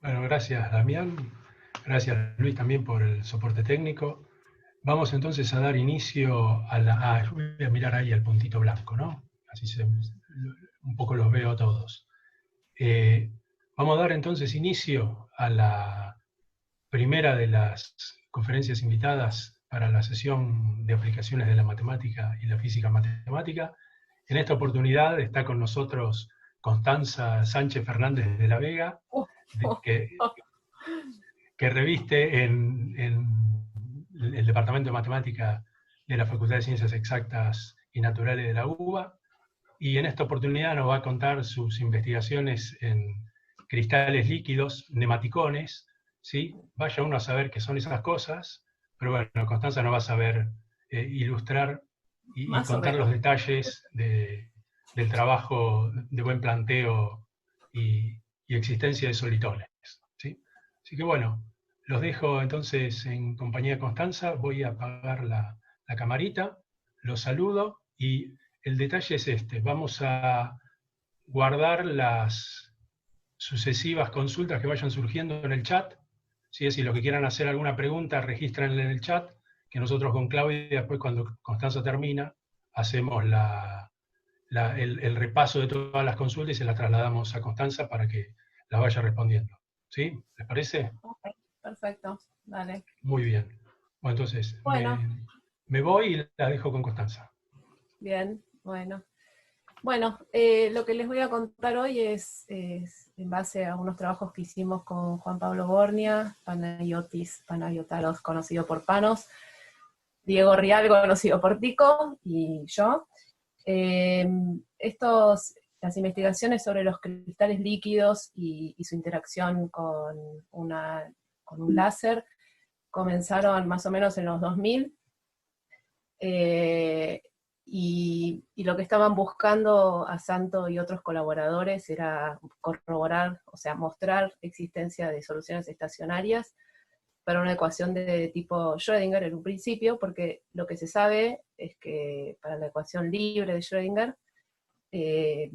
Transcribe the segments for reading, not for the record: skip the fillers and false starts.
Bueno, gracias Damián, gracias Luis también por el soporte técnico. Vamos entonces a dar inicio a la... yo voy a mirar ahí el puntito blanco, ¿no? Así un poco los veo a todos. Eh, Vamos a dar entonces inicio a la primera de las conferencias invitadas para la sesión de aplicaciones de la matemática y la física matemática. En esta oportunidad está con nosotros Constanza Sánchez Fernández de la Vega, Oh, oh, que oh. reviste en el Departamento de Matemática de la Facultad de Ciencias Exactas y Naturales de la UBA, y en esta oportunidad nos va a contar sus investigaciones en cristales líquidos, nematicones, ¿sí? Vaya uno a saber qué son esas cosas, pero bueno, Constanza nos va a saber ilustrar y Más o contar los menos. detalles del trabajo de buen planteo y existencia de solitones, ¿sí? Así que bueno, los dejo entonces en compañía de Constanza, voy a apagar la camarita, los saludo y el detalle es este, vamos a guardar las sucesivas consultas que vayan surgiendo en el chat, ¿sí? Si los que quieran hacer alguna pregunta, regístrenla en el chat, que nosotros con Claudia, después cuando Constanza termina, hacemos el repaso de todas las consultas y se las trasladamos a Constanza para que las vaya respondiendo. ¿Sí? ¿Les parece? Ok, perfecto, dale. Muy bien. Bueno, entonces Bueno, me voy y la dejo con Constanza. bien, bueno. Bueno, lo que les voy a contar hoy es en base a unos trabajos que hicimos con Juan Pablo Bornia, Panayotaros, conocido por Panos, Diego Rial, conocido por Tico, y yo. Eh, las investigaciones sobre los cristales líquidos y su interacción con un láser comenzaron más o menos en los 2000, eh, y lo que estaban buscando a Santo y otros colaboradores era corroborar, o sea, mostrar existencia de soluciones estacionarias para una ecuación de tipo Schrödinger en un principio, porque lo que se sabe es que para la ecuación libre de Schrödinger, eh,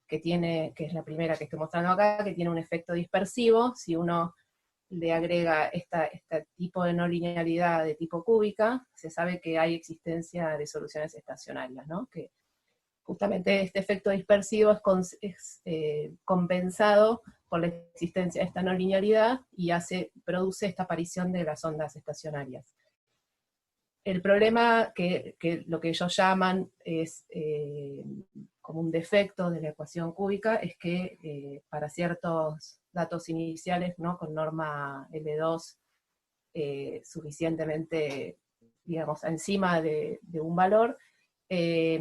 que es la primera que estoy mostrando acá, que tiene un efecto dispersivo, si uno le agrega este tipo de no linealidad de tipo cúbica, se sabe que hay existencia de soluciones estacionarias, ¿no? Que justamente este efecto dispersivo es compensado por la existencia de esta no linealidad y produce esta aparición de las ondas estacionarias. El problema que lo que ellos llaman es como un defecto de la ecuación cúbica es que para ciertos datos iniciales, ¿no? Con norma L2 suficientemente, digamos, encima de un valor, eh,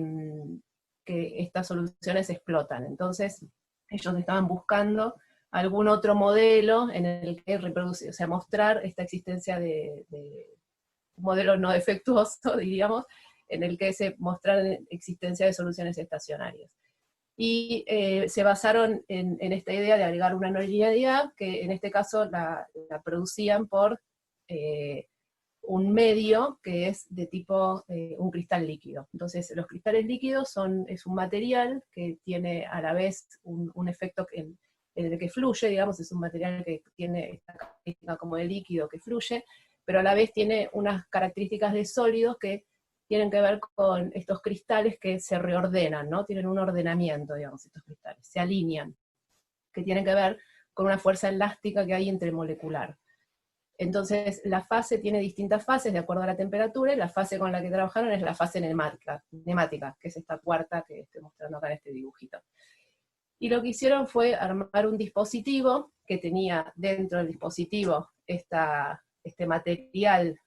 que estas soluciones explotan. Entonces, ellos estaban buscando algún otro modelo en el que reproducir, o sea, mostrar esta existencia de un modelo no defectuoso, diríamos, en el que se mostraran existencia de soluciones estacionarias. Y se basaron en esta idea de agregar una no linealidad, que en este caso la producían por un medio que es de tipo un cristal líquido. Entonces, los cristales líquidos es un material que tiene a la vez un efecto en el que fluye, digamos, es un material que tiene esta característica como de líquido que fluye, pero a la vez tiene unas características de sólidos que tienen que ver con estos cristales que se reordenan, ¿no? Tienen un ordenamiento, digamos, estos cristales, se alinean, que tienen que ver con una fuerza elástica que hay intermolecular. Entonces, la fase tiene distintas fases de acuerdo a la temperatura, y la fase con la que trabajaron es la fase nemática, que es esta cuarta que estoy mostrando acá en este dibujito. Y lo que hicieron fue armar un dispositivo que tenía dentro del dispositivo este material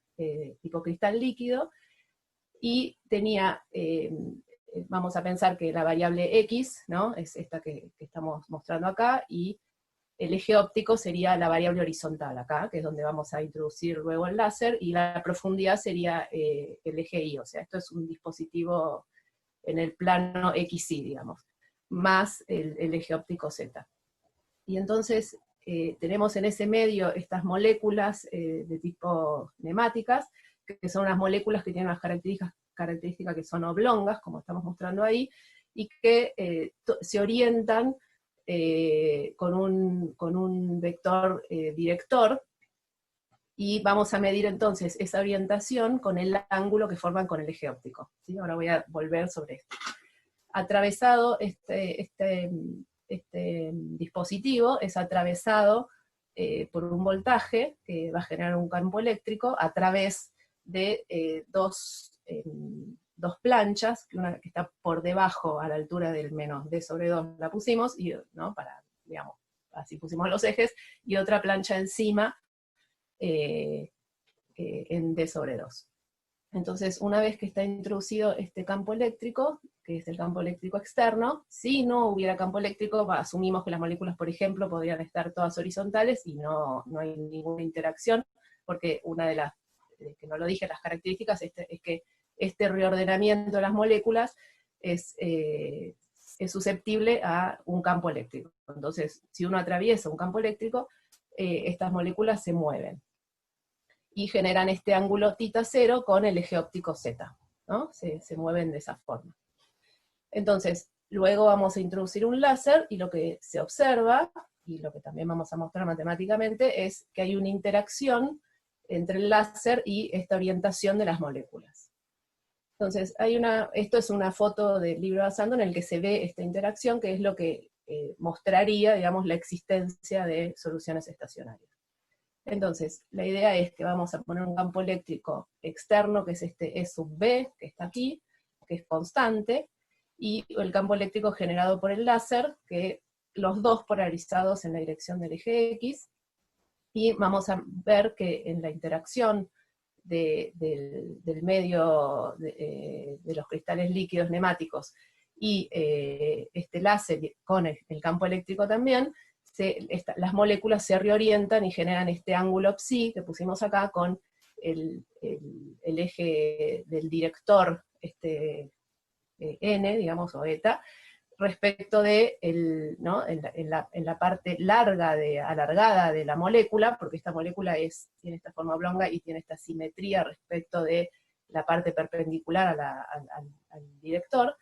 tipo cristal líquido, y tenía, vamos a pensar que la variable X, ¿no? Es esta que estamos mostrando acá, y el eje óptico sería la variable horizontal acá, que es donde vamos a introducir luego el láser, y la profundidad sería el eje Y, o sea, esto es un dispositivo en el plano XY, digamos, más el eje óptico Z. Y entonces tenemos en ese medio estas moléculas de tipo nemáticas, que son unas moléculas que tienen unas características que son oblongas, como estamos mostrando ahí, y que se orientan con un vector director, y vamos a medir entonces esa orientación con el ángulo que forman con el eje óptico, ¿sí? Ahora voy a volver sobre esto. Atravesado este dispositivo es atravesado por un voltaje que va a generar un campo eléctrico a través de dos planchas, una que está por debajo a la altura del menos D sobre 2 la pusimos, y, ¿no? Para, digamos, así pusimos los ejes, y otra plancha encima en D sobre 2. Entonces, una vez que está introducido este campo eléctrico, que es el campo eléctrico externo, si no hubiera campo eléctrico, asumimos que las moléculas, por ejemplo, podrían estar todas horizontales y no hay ninguna interacción, porque una de las, que no lo dije, las características es que este reordenamiento de las moléculas es susceptible a un campo eléctrico. Entonces, si uno atraviesa un campo eléctrico, estas moléculas se mueven y generan este ángulo θ0 con el eje óptico Z, ¿no? Se mueven de esa forma. Entonces, luego vamos a introducir un láser, y lo que se observa, y lo que también vamos a mostrar matemáticamente, es que hay una interacción entre el láser y esta orientación de las moléculas. Entonces, esto es una foto del libro de Sandon en el que se ve esta interacción, que es lo que mostraría, digamos, la existencia de soluciones estacionarias. Entonces, la idea es que vamos a poner un campo eléctrico externo, que es este E sub B, que está aquí, que es constante, y el campo eléctrico generado por el láser, que los dos polarizados en la dirección del eje X, y vamos a ver que en la interacción del medio de los cristales líquidos nemáticos y este láser con el campo eléctrico también, las moléculas se reorientan y generan este ángulo psi que pusimos acá con el eje del director n, digamos, o eta, respecto de ¿no? en la parte alargada de la molécula, porque esta molécula tiene esta forma oblonga y tiene esta simetría respecto de la parte perpendicular al director,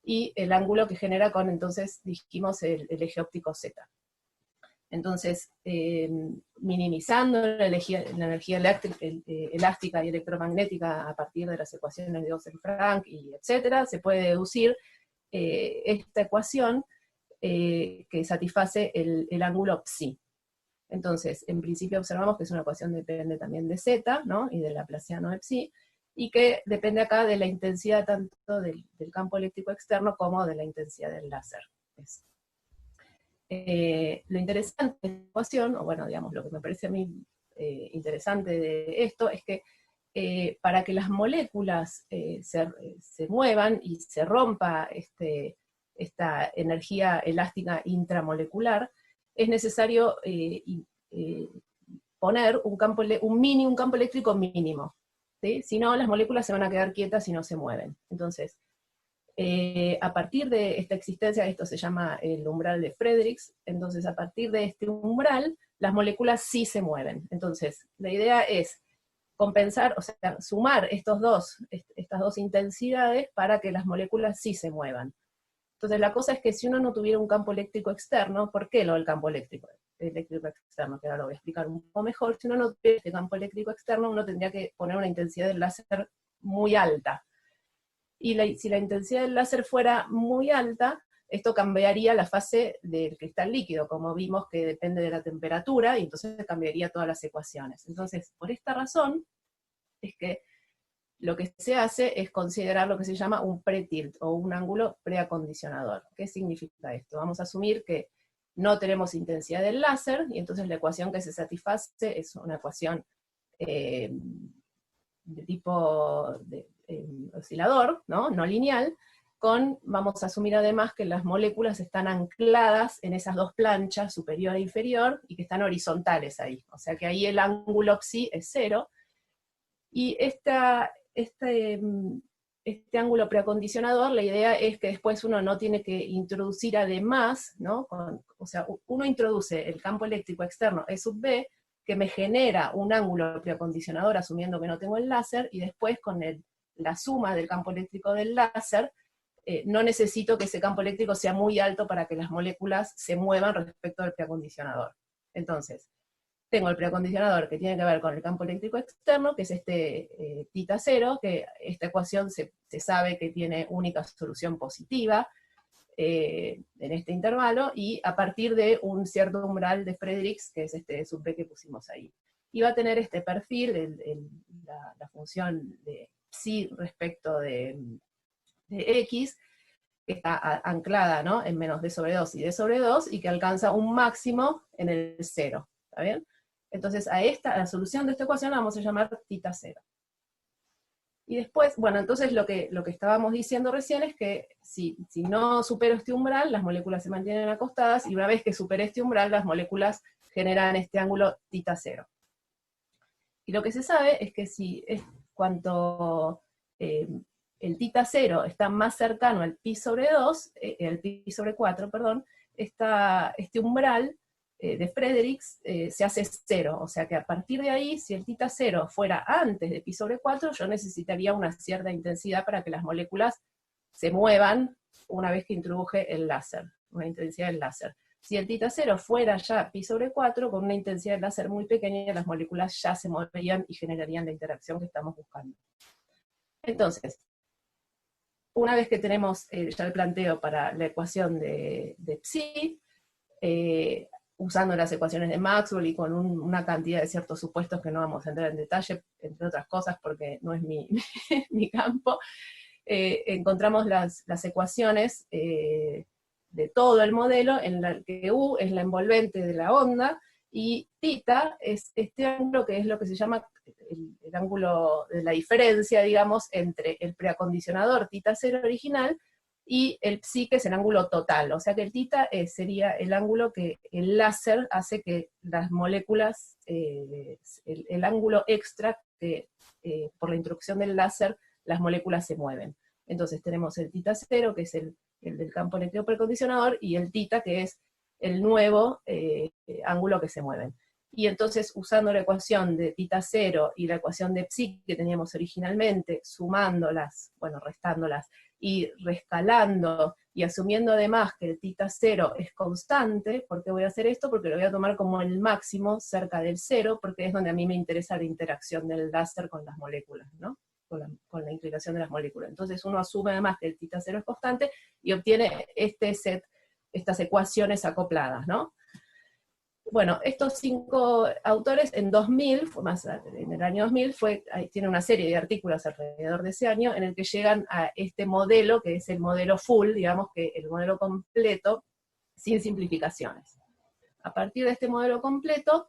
y el ángulo que genera con, entonces, dijimos, el eje óptico Z. Entonces, minimizando la energía elástica y electromagnética a partir de las ecuaciones de Ose-Frank, y etcétera, se puede deducir esta ecuación que satisface el ángulo psi. Entonces, en principio observamos que es una ecuación que depende también de Z, ¿no? Y del laplaciano de psi, y que depende acá de la intensidad tanto del campo eléctrico externo como de la intensidad del láser. Lo interesante de esta ecuación, o bueno, digamos, lo que me parece a mí interesante de esto, es que para que las moléculas se muevan y se rompa esta energía elástica intramolecular, es necesario poner un campo eléctrico mínimo, ¿sí? Si no, las moléculas se van a quedar quietas y no se mueven. Entonces, a partir de esta existencia, esto se llama el umbral de Friedrichs, entonces a partir de este umbral, las sí se mueven. Entonces, la idea es compensar, o sea, sumar estas dos intensidades para que las moléculas sí se muevan. Entonces la cosa es que si uno no tuviera un campo eléctrico externo, ¿por qué el campo eléctrico externo? Que ahora lo voy a explicar un poco mejor. Si uno no tuviera este campo eléctrico externo, uno tendría que poner una intensidad del láser muy alta. Y si la intensidad del láser fuera muy alta, esto cambiaría la fase del cristal líquido, como vimos que depende de la temperatura, y entonces cambiaría todas las ecuaciones. Entonces, por esta razón, es que lo que se hace es considerar lo que se llama un pre-tilt, o un ángulo preacondicionador. ¿Qué significa esto? Vamos a asumir que no tenemos intensidad del láser, y entonces la ecuación que se satisface es una ecuación de tipo oscilador, ¿no? No lineal, vamos a asumir además que las moléculas están ancladas en esas dos planchas, superior e inferior, y que están horizontales ahí. O sea que ahí el ángulo psi es 0, y este ángulo preacondicionador, la idea es que después uno no tiene que introducir además, ¿no? O sea, uno introduce el campo eléctrico externo E sub B, que me genera un ángulo preacondicionador, asumiendo que no tengo el láser, y después con la suma del campo eléctrico del láser, no necesito que ese campo eléctrico sea muy alto para que las moléculas se muevan respecto al preacondicionador. Entonces, tengo el preacondicionador que tiene que ver con el campo eléctrico externo, que es este θ0, que esta ecuación se sabe que tiene única solución positiva en este intervalo, y a partir de un cierto umbral de Friedrichs, que es este sub B que pusimos ahí. Y va a tener este perfil, la función de psi respecto de x, que está anclada, ¿no?, en menos d sobre 2 y d sobre 2, y que alcanza un máximo en el 0, ¿está bien? Entonces a la solución de esta ecuación la vamos a llamar θ0. Y después, bueno, entonces lo que estábamos diciendo recién es que si no supero este umbral, las moléculas se mantienen acostadas, y una vez que supere este umbral, las moléculas generan este ángulo θ0. Y lo que se sabe es que cuanto el θ0 está más cercano al pi sobre 2, el pi sobre 4, perdón, este umbral de Friedrichs se hace 0, o sea que a partir de ahí, si el θ0 fuera antes de pi sobre 4, yo necesitaría una cierta intensidad para que las moléculas se muevan una vez que introduje el láser, una intensidad del láser. Si el θ0 fuera ya pi sobre 4, con una intensidad del láser muy pequeña, las moléculas ya se moverían y generarían la interacción que estamos buscando. Entonces, una vez que tenemos ya el planteo para la ecuación de psi, usando las ecuaciones de Maxwell y con una cantidad de ciertos supuestos que no vamos a entrar en detalle, entre otras cosas porque no es mi campo, encontramos las ecuaciones de todo el modelo, en la que U es la envolvente de la onda, y θ es este ángulo que es lo que se llama el ángulo de la diferencia, digamos, entre el preacondicionador θ0 original y el psi, que es el ángulo total. O sea que el θ sería el ángulo que el láser hace que las moléculas, el ángulo extra que por la introducción del láser las moléculas se mueven. Entonces tenemos el θ0, que es el del campo eléctrico precondicionador, y el θ, que es el nuevo ángulo que se mueven. Y entonces, usando la ecuación de θ0 y la ecuación de psi que teníamos originalmente, sumándolas, bueno, restándolas, y rescalando, y asumiendo además que el θ0 es constante. ¿Por qué voy a hacer esto? Porque lo voy a tomar como el máximo cerca del 0, porque es donde a mí me interesa la interacción del láser con las moléculas, ¿no? Con la inclinación de las moléculas. Entonces uno asume además que el θ0 es constante, y obtiene estas ecuaciones acopladas, ¿no? Bueno, estos 5 autores en 2000, en el año 2000, tiene una serie de artículos alrededor de ese año, en el que llegan a este modelo, que es el modelo full, digamos que el modelo completo, sin simplificaciones. A partir de este modelo completo,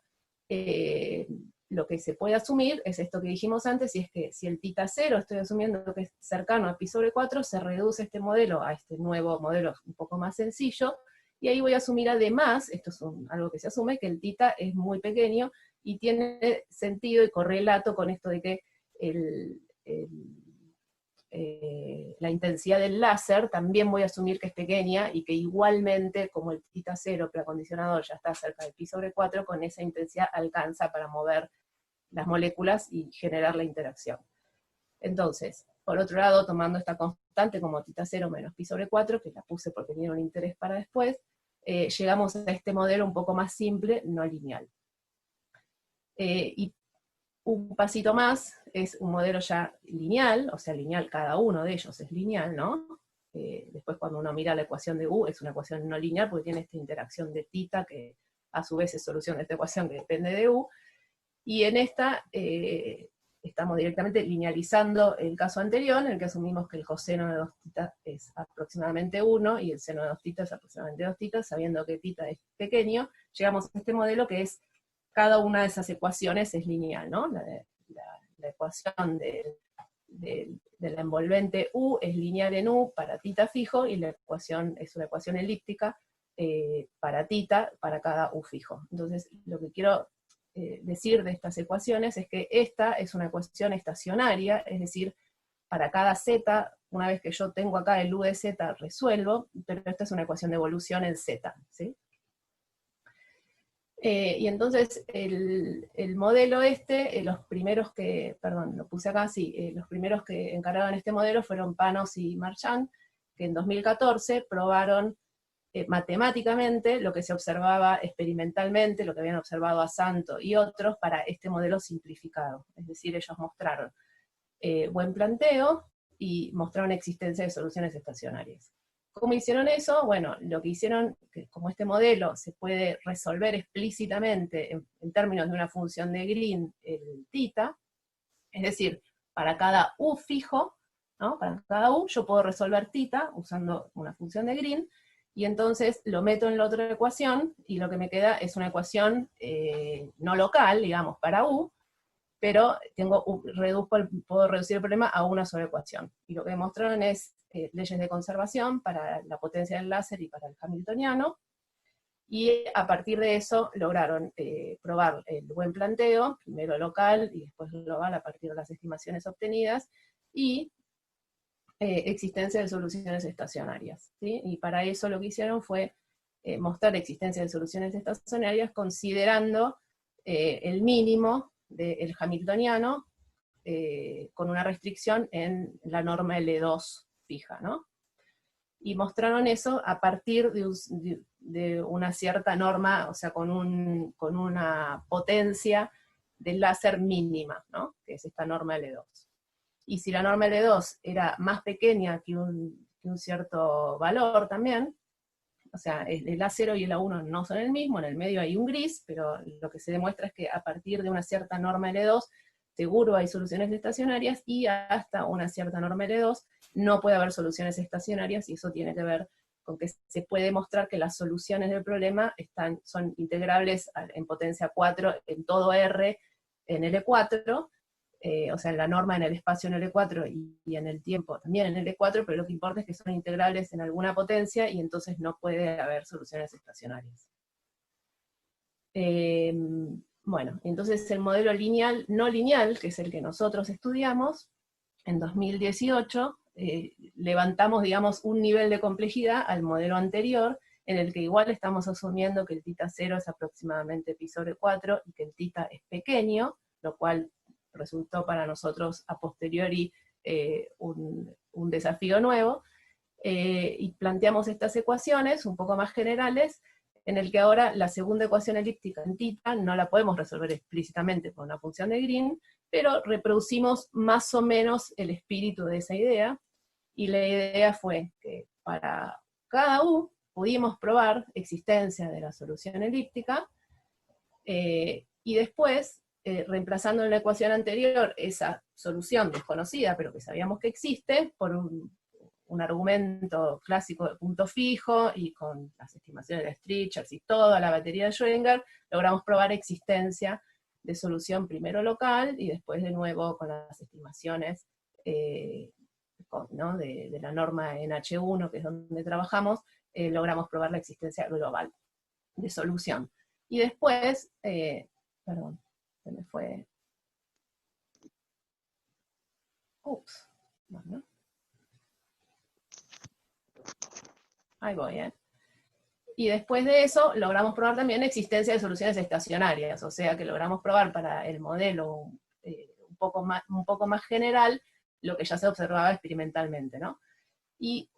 lo que se puede asumir es esto que dijimos antes, y es que si el θ0 estoy asumiendo que es cercano a pi sobre 4, se reduce este modelo a este nuevo modelo un poco más sencillo, y ahí voy a asumir además, esto es algo que se asume, que el θ es muy pequeño, y tiene sentido y correlato con esto de que la intensidad del láser también voy a asumir que es pequeña, y que igualmente, como el θ0 preacondicionador ya está cerca de pi sobre 4, con esa intensidad alcanza para mover las moléculas y generar la interacción. Entonces, por otro lado, tomando esta constante como θ0 menos pi sobre 4, que la puse porque tiene un interés para después, llegamos a este modelo un poco más simple, no lineal. Y un pasito más es un modelo ya lineal, o sea, lineal, cada uno de ellos es lineal, ¿no? Después cuando uno mira la ecuación de U, es una ecuación no lineal porque tiene esta interacción de θ, que a su vez es solución de esta ecuación que depende de U, y en esta estamos directamente linealizando el caso anterior, en el que asumimos que el coseno de 2θ es aproximadamente 1, y el seno de 2θ es aproximadamente 2θ, sabiendo que θ es pequeño, llegamos a este modelo que es, cada una de esas ecuaciones es lineal, ¿no? La ecuación de la envolvente U es lineal en U para θ fijo, y la ecuación es una ecuación elíptica para θ para cada U fijo. Entonces, lo que quiero decir de estas ecuaciones es que esta es una ecuación estacionaria, es decir, para cada z, una vez que yo tengo acá el U de z, resuelvo, pero esta es una ecuación de evolución en z, ¿sí? Y entonces el modelo los primeros que, perdón, lo puse acá, sí, los primeros que encargaban este modelo fueron Panos y Marchand, que en 2014 probaron matemáticamente lo que se observaba experimentalmente, lo que habían observado a Santo y otros para este modelo simplificado. Es decir, ellos mostraron buen planteo y mostraron existencia de soluciones estacionarias. ¿Cómo hicieron eso? Bueno, lo que hicieron, que como este modelo se puede resolver explícitamente en términos de una función de Green, el θ, es decir, para cada u fijo, ¿no? Para cada u yo puedo resolver θ usando una función de Green, y entonces lo meto en la otra ecuación, y lo que me queda es una ecuación no local, digamos, para u, pero puedo reducir el problema a una sola ecuación. Y lo que demostraron es leyes de conservación para la potencia del láser y para el hamiltoniano, y a partir de eso lograron probar el buen planteo, primero local y después global a partir de las estimaciones obtenidas, y existencia de soluciones estacionarias, ¿sí? Y para eso lo que hicieron fue mostrar existencia de soluciones estacionarias considerando el mínimo del hamiltoniano con una restricción en la norma L2 fija, ¿no? Y mostraron eso a partir de una cierta norma, o sea, con una potencia del láser mínima, ¿no? Que es esta norma L2. Y si la norma L2 era más pequeña que un cierto valor también, o sea, el A0 y el A1 no son el mismo, en el medio hay un gris, pero lo que se demuestra es que a partir de una cierta norma L2, seguro hay soluciones estacionarias, y hasta una cierta norma L2 no puede haber soluciones estacionarias, y eso tiene que ver con que se puede demostrar que las soluciones del problema son integrables en potencia 4 en todo R en L4, o sea, en la norma en el espacio en L4 y en el tiempo también en L4, pero lo que importa es que son integrables en alguna potencia, y entonces no puede haber soluciones estacionarias. Bueno, entonces el modelo lineal, no lineal, que es el que nosotros estudiamos, en 2018 levantamos, digamos, un nivel de complejidad al modelo anterior, en el que igual estamos asumiendo que el θ0 es aproximadamente π/4 y que el θ es pequeño, lo cual resultó para nosotros a posteriori un desafío nuevo, y planteamos estas ecuaciones un poco más generales, en el que ahora la segunda ecuación elíptica en θ no la podemos resolver explícitamente con una función de Green, pero reproducimos más o menos el espíritu de esa idea, y la idea fue que para cada u pudimos probar existencia de la solución elíptica, y después, reemplazando en la ecuación anterior esa solución desconocida, pero que sabíamos que existe, por un argumento clásico de punto fijo, y con las estimaciones de Strichers y toda la batería de Schrödinger, logramos probar existencia de solución primero local, y después de nuevo con las estimaciones ¿no? de la norma en H1, que es donde trabajamos, logramos probar la existencia global de solución. Y después, perdón, se me fue. Ups, bueno. Ahí voy, Y después de eso, logramos probar también existencia de soluciones estacionarias, o sea que logramos probar para el modelo un poco más general lo que ya se observaba experimentalmente, ¿no? Y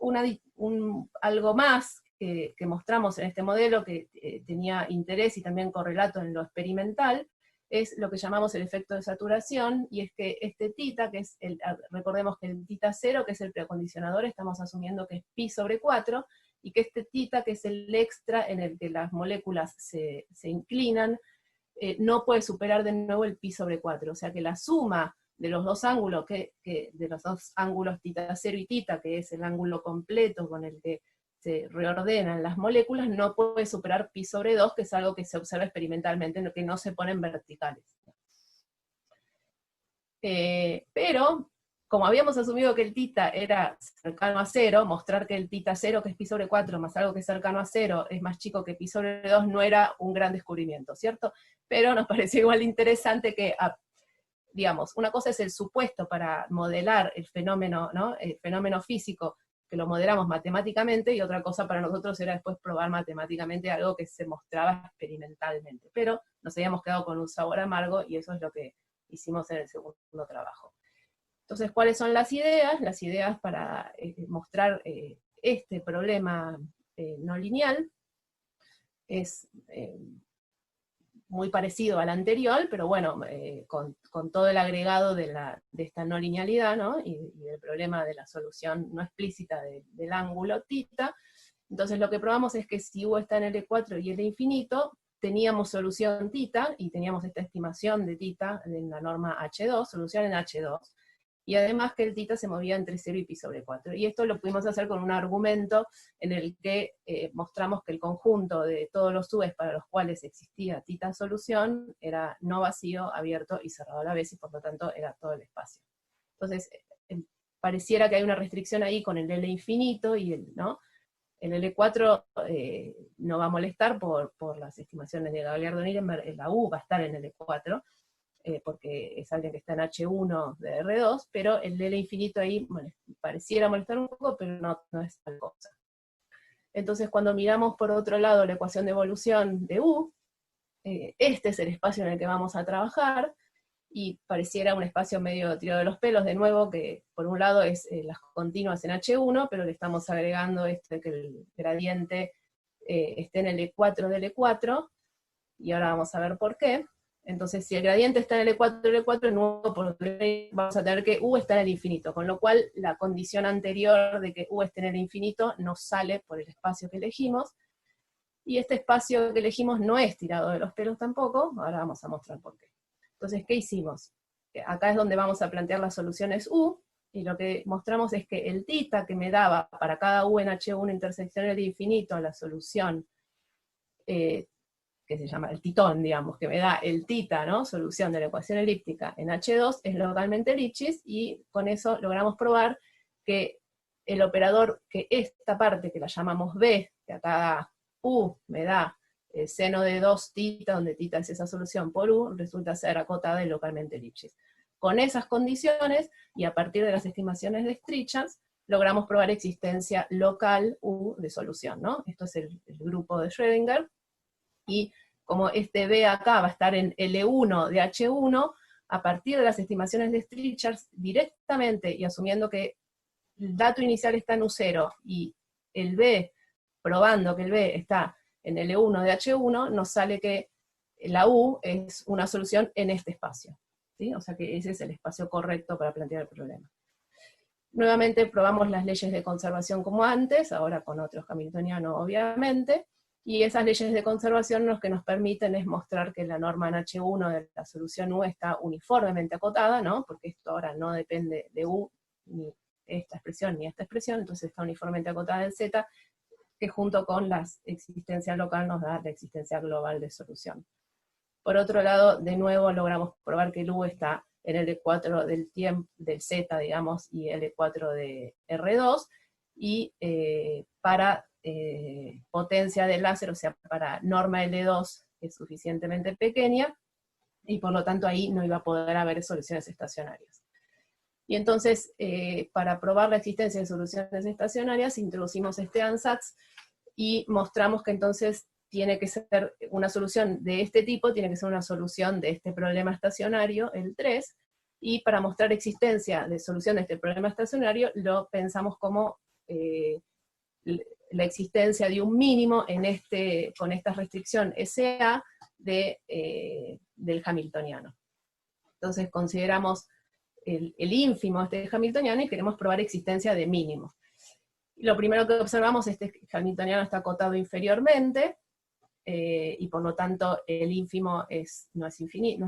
algo más que mostramos en este modelo que tenía interés y también correlato en lo experimental, es lo que llamamos el efecto de saturación, y es que este θ, que es recordemos que el θ0, que es el preacondicionador, estamos asumiendo que es π/4, y que este θ, que es el extra en el que las moléculas se inclinan, no puede superar de nuevo el π/4, o sea que la suma de los dos ángulos, de los dos ángulos θ0 y θ, que es el ángulo completo con el que se reordenan las moléculas, no puede superar π/2, que es algo que se observa experimentalmente, en lo que no se ponen verticales. Pero, como habíamos asumido que el θ era cercano a 0, mostrar que el θ0, que es π/4, más algo que es cercano a 0, es más chico que π/2, no era un gran descubrimiento, ¿cierto? Pero nos pareció igual interesante que, digamos, una cosa es el supuesto para modelar el fenómeno, ¿no? El fenómeno físico, que lo modelamos matemáticamente, y otra cosa para nosotros era después probar matemáticamente algo que se mostraba experimentalmente. Pero nos habíamos quedado con un sabor amargo, y eso es lo que hicimos en el segundo trabajo. Entonces, ¿cuáles son las ideas? Las ideas para mostrar este problema no lineal es muy parecido al anterior, pero bueno, con todo el agregado de esta no linealidad, ¿no? Y del problema de la solución no explícita del ángulo θ. Entonces lo que probamos es que si U está en L4 y L infinito, teníamos solución θ, y teníamos esta estimación de θ en la norma H2, solución en H2, y además que el θ se movía entre 0 y π/4. Y esto lo pudimos hacer con un argumento en el que mostramos que el conjunto de todos los U's para los cuales existía θ solución era no vacío, abierto y cerrado a la vez, y por lo tanto era todo el espacio. Entonces, pareciera que hay una restricción ahí con el L infinito, y ¿no? El L4 no va a molestar por las estimaciones de Gagliardo-Nirenberg, la U va a estar en L4, porque es alguien que está en H1 de R2, pero el L infinito ahí pareciera molestar un poco, pero no es tal cosa. Entonces cuando miramos por otro lado la ecuación de evolución de U, este es el espacio en el que vamos a trabajar, y pareciera un espacio medio tirado de los pelos, de nuevo, que por un lado es las continuas en H1, pero le estamos agregando que el gradiente esté en L4 de L4, y ahora vamos a ver por qué. Entonces, si el gradiente está en L4 de L4, de nuevo vamos a tener que U está en el infinito, con lo cual la condición anterior de que U esté en el infinito no sale por el espacio que elegimos, y este espacio que elegimos no es tirado de los pelos tampoco, ahora vamos a mostrar por qué. Entonces, ¿qué hicimos? Acá es donde vamos a plantear las soluciones U, y lo que mostramos es que el θ que me daba para cada U en H1 intersección del infinito, la solución que se llama el titón, digamos, que me da el θ, ¿no? Solución de la ecuación elíptica en H2, es localmente Lipschitz, y con eso logramos probar que el operador, que esta parte que la llamamos B, que a cada U me da el seno de 2θ, donde θ es esa solución por U, resulta ser acotada y localmente Lipschitz. Con esas condiciones, y a partir de las estimaciones de Strichas, logramos probar existencia local U de solución, ¿no? Esto es el grupo de Schrödinger, y como este B acá va a estar en L1 de H1, a partir de las estimaciones de Strichas, directamente, y asumiendo que el dato inicial está en U0, y el B, probando que el B está en L1 de H1, nos sale que la U es una solución en este espacio, ¿sí? O sea que ese es el espacio correcto para plantear el problema. Nuevamente probamos las leyes de conservación como antes, ahora con otros hamiltonianos obviamente, y esas leyes de conservación lo que nos permiten es mostrar que la norma en H1 de la solución U está uniformemente acotada, ¿no? Porque esto ahora no depende de U, ni esta expresión ni esta expresión, entonces está uniformemente acotada en Z, que junto con la existencia local nos da la existencia global de solución. Por otro lado, de nuevo logramos probar que el U está en L4 del Z, digamos, y L4 de R2, y para potencia de láser, o sea, para norma L2 es suficientemente pequeña, y por lo tanto ahí no iba a poder haber soluciones estacionarias. Y entonces, para probar la existencia de soluciones estacionarias, introducimos este ansatz, y mostramos que entonces tiene que ser una solución de este tipo, tiene que ser una solución de este problema estacionario, el 3, y para mostrar existencia de solución de este problema estacionario, lo pensamos como la existencia de un mínimo con esta restricción SA del hamiltoniano. Entonces consideramos el ínfimo este hamiltoniano y queremos probar existencia de mínimo. Y lo primero que observamos es que el hamiltoniano está acotado inferiormente, y por lo tanto el ínfimo no es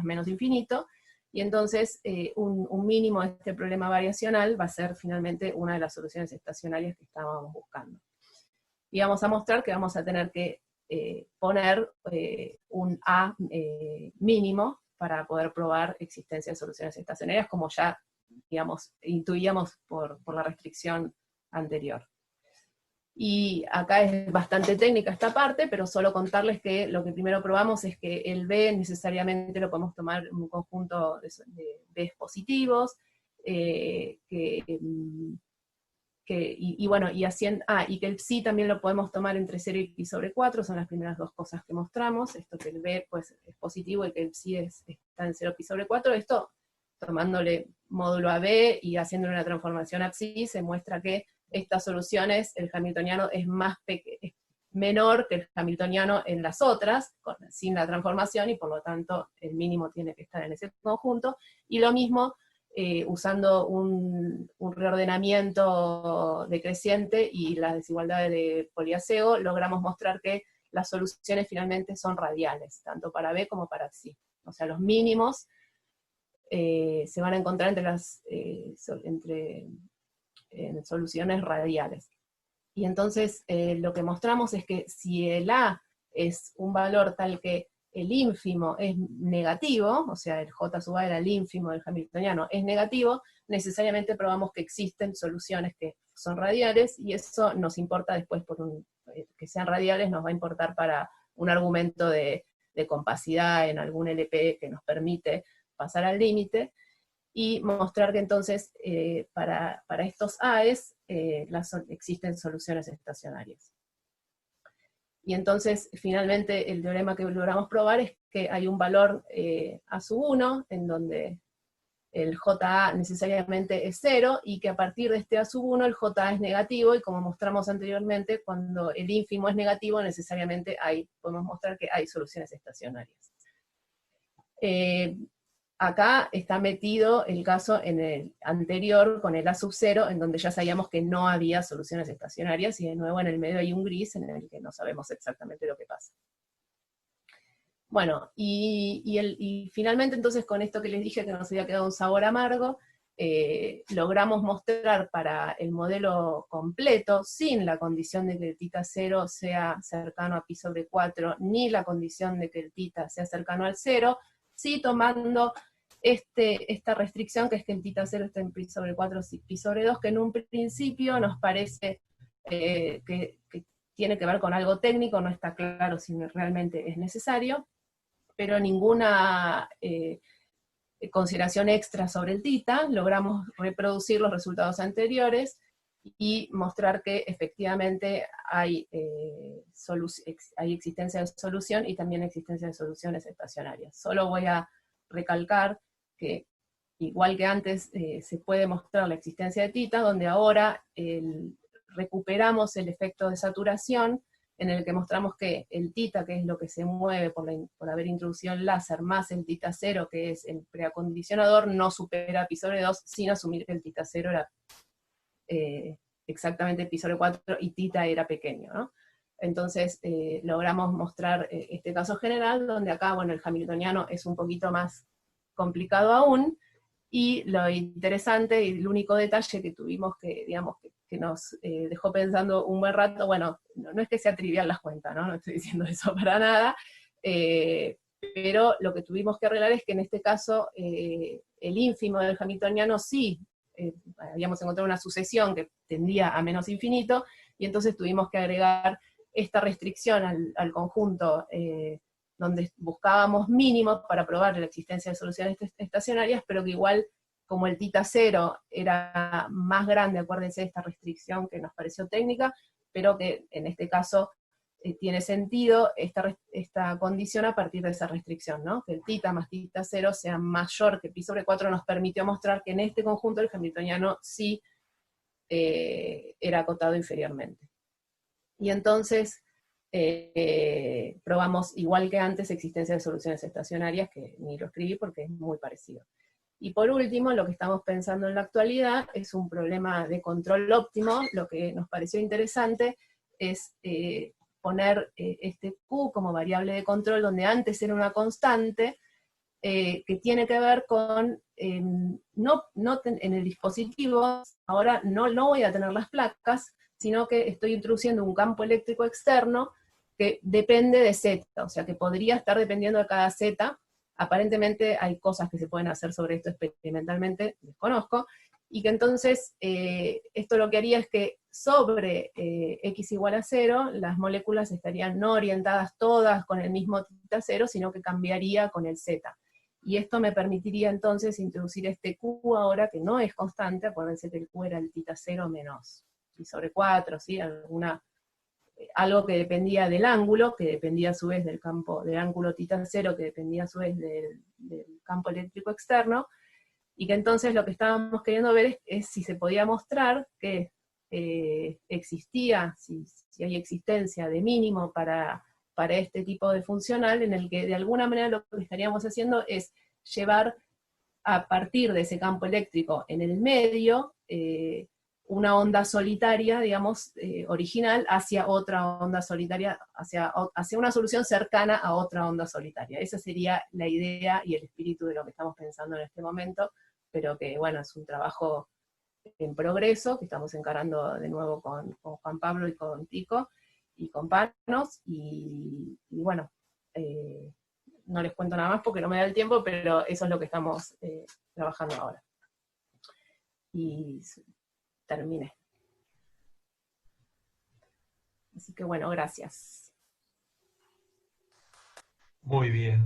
menos infinito, y entonces un mínimo de este problema variacional va a ser finalmente una de las soluciones estacionarias que estábamos buscando. Y vamos a mostrar que vamos a tener que poner un A mínimo para poder probar existencia de soluciones estacionarias, como ya, digamos, intuíamos por la restricción anterior. Y acá es bastante técnica esta parte, pero solo contarles que lo que primero probamos es que el B necesariamente lo podemos tomar en un conjunto de B's positivos, y que el psi también lo podemos tomar entre 0 y π/4, son las primeras dos cosas que mostramos, esto que el B pues, es positivo y que el psi está en 0 π/4, esto tomándole módulo a B y haciéndole una transformación a psi, se muestra que estas soluciones, el hamiltoniano es menor que el hamiltoniano en las otras, sin la transformación, y por lo tanto el mínimo tiene que estar en ese conjunto, y lo mismo usando un reordenamiento decreciente y las desigualdades de Poliaseo, logramos mostrar que las soluciones finalmente son radiales, tanto para B como para C. O sea, los mínimos se van a encontrar en soluciones radiales. Y entonces lo que mostramos es que si el A es un valor tal que el ínfimo es negativo, o sea, el J sub A era el ínfimo del hamiltoniano, es negativo, necesariamente probamos que existen soluciones que son radiales, y eso nos importa después, que sean radiales nos va a importar para un argumento de compacidad en algún LP que nos permite pasar al límite, y mostrar que entonces para estos AES existen soluciones estacionarias. Y entonces, finalmente, el teorema que logramos probar es que hay un valor A sub 1, en donde el JA necesariamente es 0, y que a partir de este A sub 1 el JA es negativo, y como mostramos anteriormente, cuando el ínfimo es negativo, necesariamente podemos mostrar que hay soluciones estacionarias. Acá está metido el caso en el anterior con el A sub 0, en donde ya sabíamos que no había soluciones estacionarias, y de nuevo en el medio hay un gris en el que no sabemos exactamente lo que pasa. Bueno, y finalmente entonces con esto que les dije que nos había quedado un sabor amargo, logramos mostrar para el modelo completo, sin la condición de que el θ 0 sea cercano a pi sobre 4, ni la condición de que el θ sea cercano al 0, sí tomando esta restricción, que es que el θ 0 está en pi sobre 4, pi sobre 2, que en un principio nos parece que tiene que ver con algo técnico, no está claro si realmente es necesario, pero ninguna consideración extra sobre el θ, logramos reproducir los resultados anteriores, y mostrar que efectivamente hay existencia de solución y también existencia de soluciones estacionarias. Solo voy a recalcar que, igual que antes, se puede mostrar la existencia de θ, donde ahora recuperamos el efecto de saturación, en el que mostramos que el θ, que es lo que se mueve por haber introducido el láser, más el θ 0, que es el preacondicionador, no supera pi sobre 2, sin asumir que el θ 0 era exactamente pi sobre 4 y θ era pequeño, ¿no? Entonces logramos mostrar este caso general, donde acá, bueno, el hamiltoniano es un poquito más complicado aún, y lo interesante y el único detalle que tuvimos que, digamos, que nos dejó pensando un buen rato, bueno, no es que sea trivial las cuentas, ¿no? No estoy diciendo eso para nada, pero lo que tuvimos que arreglar es que en este caso el ínfimo del hamiltoniano sí, habíamos encontrado una sucesión que tendía a menos infinito, y entonces tuvimos que agregar esta restricción al conjunto donde buscábamos mínimos para probar la existencia de soluciones estacionarias, pero que igual, como el θ 0 era más grande, acuérdense de esta restricción que nos pareció técnica, pero que en este caso tiene sentido esta condición a partir de esa restricción, ¿no? Que el θ más θ 0 sea mayor que pi sobre 4 nos permitió mostrar que en este conjunto el hamiltoniano sí era acotado inferiormente. Y entonces probamos, igual que antes, existencia de soluciones estacionarias, que ni lo escribí porque es muy parecido. Y por último, lo que estamos pensando en la actualidad es un problema de control óptimo. Lo que nos pareció interesante es poner este Q como variable de control, donde antes era una constante, que tiene que ver con, en el dispositivo, ahora no voy a tener las placas, sino que estoy introduciendo un campo eléctrico externo que depende de Z, o sea que podría estar dependiendo de cada Z. Aparentemente hay cosas que se pueden hacer sobre esto experimentalmente, desconozco, y que entonces esto lo que haría es que sobre x igual a 0, las moléculas estarían no orientadas todas con el mismo θ 0, sino que cambiaría con el Z. Y esto me permitiría entonces introducir este Q ahora, que no es constante, acuérdense que el Q era el θ 0 menos pi sobre 4, ¿sí? Algo que dependía del ángulo, que dependía a su vez del ángulo θ 0, que dependía a su vez del campo eléctrico externo, y que entonces lo que estábamos queriendo ver es si se podía mostrar que existía, si hay existencia de mínimo para este tipo de funcional, en el que de alguna manera lo que estaríamos haciendo es llevar a partir de ese campo eléctrico en el medio, una onda solitaria, digamos, original, hacia otra onda solitaria, hacia una solución cercana a otra onda solitaria. Esa sería la idea y el espíritu de lo que estamos pensando en este momento, pero que, bueno, es un trabajo en progreso, que estamos encarando de nuevo con Juan Pablo y con Tico, y con Panos, y bueno, no les cuento nada más porque no me da el tiempo, pero eso es lo que estamos trabajando ahora. Y terminé. Así que bueno, gracias. Muy bien.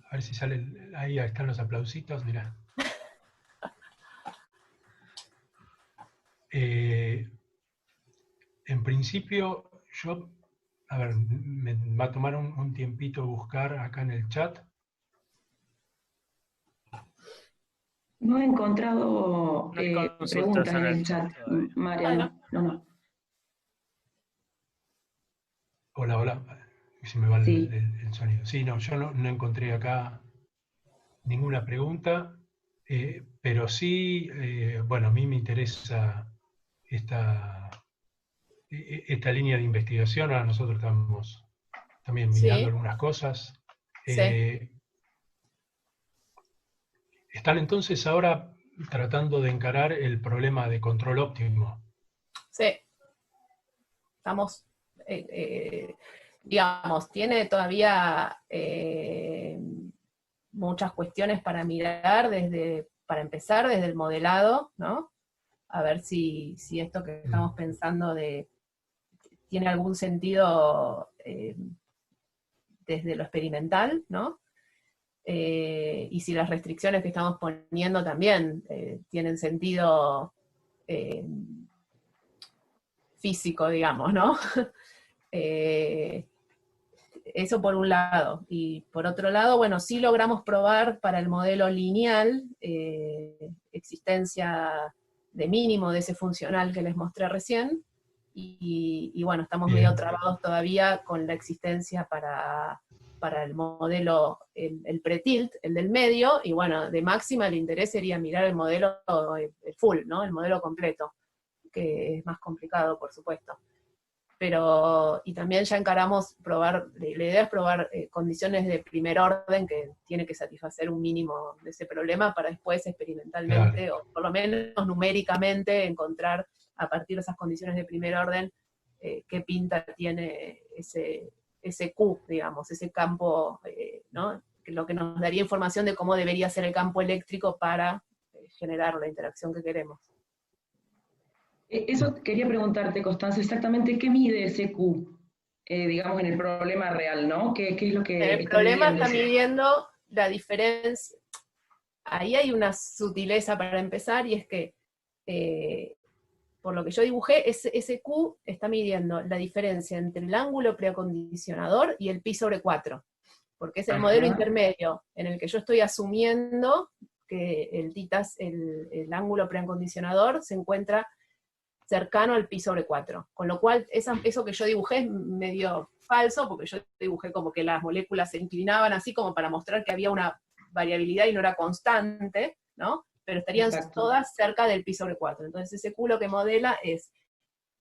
A ver si sale, ahí están los aplausitos, mirá. En principio, yo, a ver, me va a tomar un tiempito buscar acá en el chat. No he encontrado No hay consultas preguntas en el chat, todavía. Mariano. No. Hola, hola. Se me va Sí. el sonido. Sí, no, yo no encontré acá ninguna pregunta, pero sí, bueno, a mí me interesa esta línea de investigación. Ahora nosotros estamos también mirando Sí. algunas cosas. Sí. Están entonces ahora tratando de encarar el problema de control óptimo. Sí. Estamos, digamos, tiene todavía muchas cuestiones para mirar, para empezar desde el modelado, ¿no? A ver si esto que estamos pensando tiene algún sentido desde lo experimental, ¿no? Y si las restricciones que estamos poniendo también tienen sentido físico, digamos, ¿no? Eso por un lado. Y por otro lado, bueno, sí logramos probar para el modelo lineal existencia de mínimo de ese funcional que les mostré recién, y bueno, estamos medio trabados todavía con la existencia para el modelo, el pre-tilt, el del medio, y bueno, de máxima el interés sería mirar el modelo el full, ¿no? El modelo completo, que es más complicado, por supuesto. Pero, y también ya encaramos probar, la idea es probar condiciones de primer orden que tiene que satisfacer un mínimo de ese problema para después experimentalmente, claro, o por lo menos numéricamente, encontrar a partir de esas condiciones de primer orden qué pinta tiene ese Q, digamos, ese campo, ¿no? Lo que nos daría información de cómo debería ser el campo eléctrico para generar la interacción que queremos. Eso quería preguntarte, Constanza, exactamente qué mide ese Q, digamos, en el problema real, ¿no? ¿Qué es lo que el problema está midiendo la diferencia? Ahí hay una sutileza para empezar, y es que, por lo que yo dibujé, ese Q está midiendo la diferencia entre el ángulo preacondicionador y el pi sobre 4, porque es el modelo intermedio en el que yo estoy asumiendo que el ángulo preacondicionador se encuentra cercano al pi sobre 4, con lo cual eso que yo dibujé es medio falso, porque yo dibujé como que las moléculas se inclinaban así como para mostrar que había una variabilidad y no era constante, ¿no? Pero estarían todas cerca del pi sobre 4. Entonces ese Q lo que modela es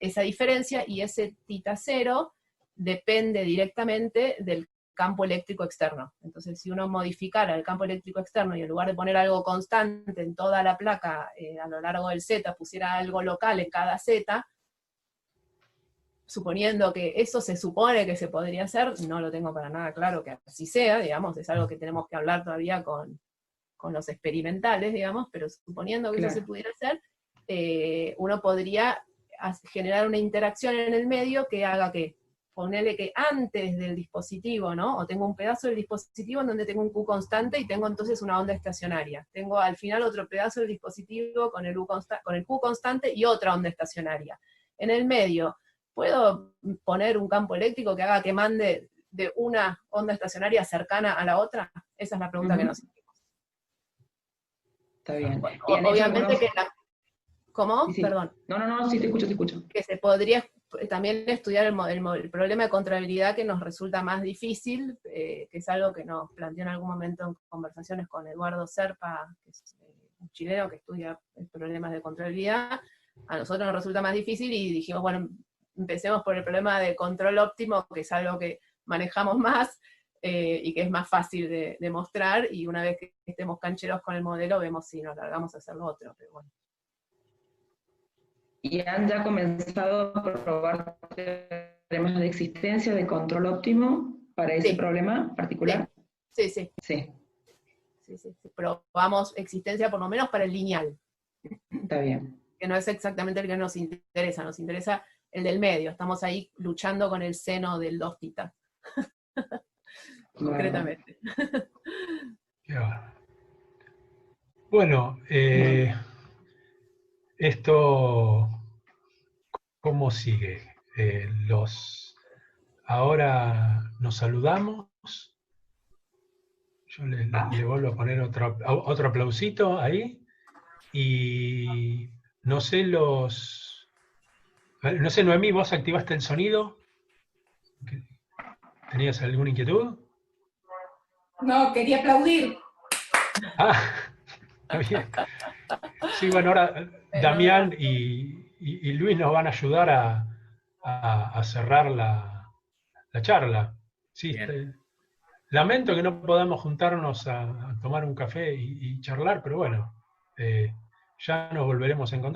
esa diferencia, y ese θ cero depende directamente del campo eléctrico externo. Entonces, si uno modificara el campo eléctrico externo y en lugar de poner algo constante en toda la placa a lo largo del Z, pusiera algo local en cada Z, suponiendo que eso se supone que se podría hacer, no lo tengo para nada claro que así sea, digamos, es algo que tenemos que hablar todavía con los experimentales, digamos, pero suponiendo que eso se pudiera hacer, uno podría generar una interacción en el medio que haga que, ponerle que antes del dispositivo, ¿no? O tengo un pedazo del dispositivo en donde tengo un Q constante y tengo entonces una onda estacionaria. Tengo al final otro pedazo del dispositivo con el Q constante y otra onda estacionaria. En el medio, ¿puedo poner un campo eléctrico que haga que mande de una onda estacionaria cercana a la otra? Esa es la pregunta que nos hicimos. Está bien. Obviamente que ¿Cómo? Sí, sí. Perdón. No, sí, te escucho, te escucho. Que se podría también estudiar el problema de controlabilidad que nos resulta más difícil, que es algo que nos planteó en algún momento en conversaciones con Eduardo Serpa, que es un chileno que estudia problemas de controlabilidad. A nosotros nos resulta más difícil y dijimos, bueno, empecemos por el problema de control óptimo, que es algo que manejamos más y que es más fácil de mostrar, y una vez que estemos cancheros con el modelo, vemos si nos largamos a hacer lo otro, pero bueno. ¿Y han ya comenzado a probar teoremas de existencia de control óptimo para ese problema particular? Sí, sí. Sí. Sí. Probamos existencia por lo menos para el lineal. Está bien. Que no es exactamente el que nos interesa el del medio. Estamos ahí luchando con el seno del 2θ. Concretamente. Bueno, esto, ¿cómo sigue? Ahora nos saludamos. Yo le vuelvo a poner otro aplausito ahí. Y no sé, Noemí, ¿vos activaste el sonido? ¿Tenías alguna inquietud? No, quería aplaudir. Ah, bien. Sí, bueno, ahora Damián y Luis nos van a ayudar a cerrar la charla. Sí, lamento que no podamos juntarnos a tomar un café y charlar, pero bueno, ya nos volveremos a encontrar.